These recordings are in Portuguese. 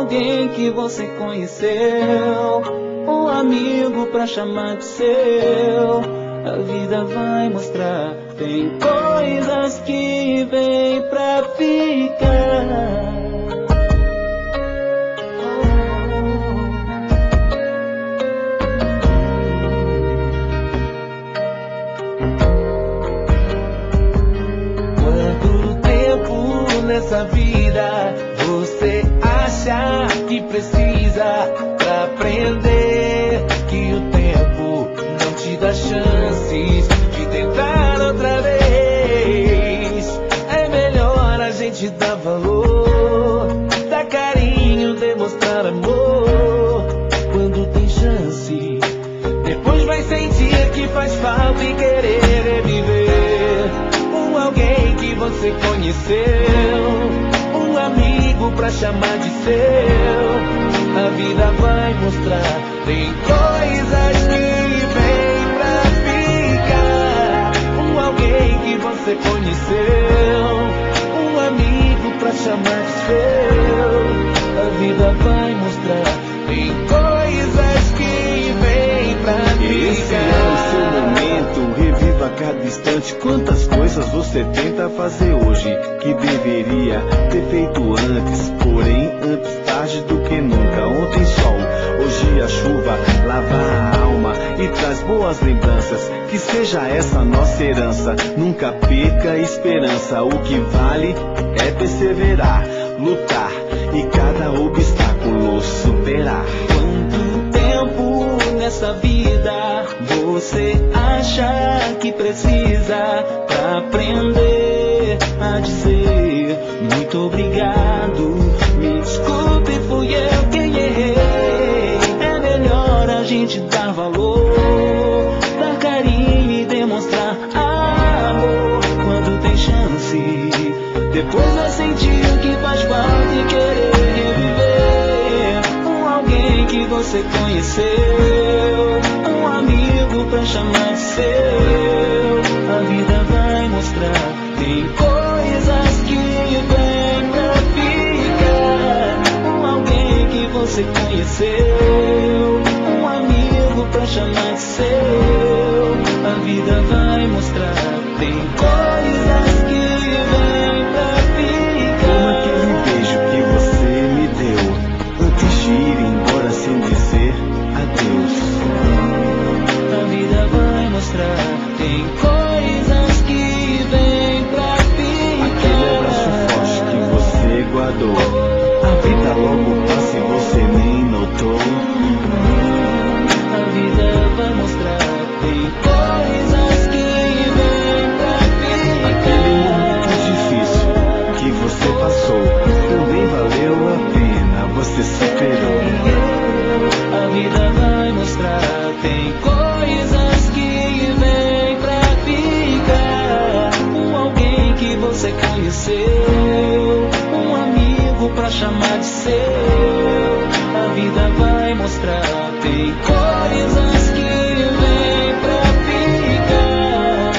alguém que você conheceu, um amigo pra chamar de seu. A vida vai mostrar, tem coisas que vêm pra ficar. Nessa vida você acha que precisa pra aprender que o tempo não te dá chances de tentar outra vez. É melhor a gente dar valor, dar carinho, demonstrar amor quando tem chance. Depois vai sentir que faz falta e querer reviver alguém que você conheceu, um amigo pra chamar de seu. A vida vai mostrar, tem coisas que vêm pra ficar. Alguém que você conheceu, um amigo pra chamar de seu. A vida vai mostrar, tem coisas que vêm pra ficar. Esse é o seu momento, reviva a cada instante. Quantas coisas você tenta fazer hoje que deveria ter feito antes, porém antes tarde do que nunca. Ontem sol, hoje a chuva lava a alma e traz boas lembranças. Que seja essa nossa herança, nunca perca a esperança. O que vale é perseverar, lutar e cada obstáculo superar. Quanto tempo nessa vida você acha que precisa pra aprender a dizer muito obrigado? Me desculpe, fui eu quem errei. É melhor a gente dar valor, dar carinho e demonstrar amor quando tem chance. Depois vai sentir o que faz falta e querer reviver alguém que você conheceu, um amigo pra chamar de seu. A vida vai mostrar, tem coisas que vêm pra ficar. Alguém que você conheceu, um amigo pra chamar de seu. A vida vai mostrar, tem coisas que vêm pra ficar. Como aquele beijo que você me deu antes de ir embora sem dizer adeus. A vida vai mostrar, tem coisas que vêm pra ficar. Aquele abraço forte que você guardou, a vida logo passa e você nem notou. A vida vai mostrar, tem coisas que vêm pra ficar. Aquele momento difícil que você passou também valeu a pena, você superou. A vida vai mostrar, tem coisas que vêm pra ficar. Alguém que você conheceu, um amigo pra chamar de seu. A vida vai mostrar, tem coisas que vêm pra ficar.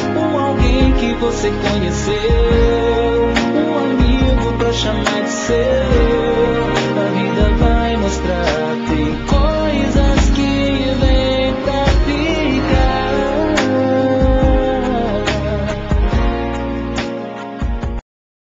Alguém que você conheceu, um amigo pra chamar de seu.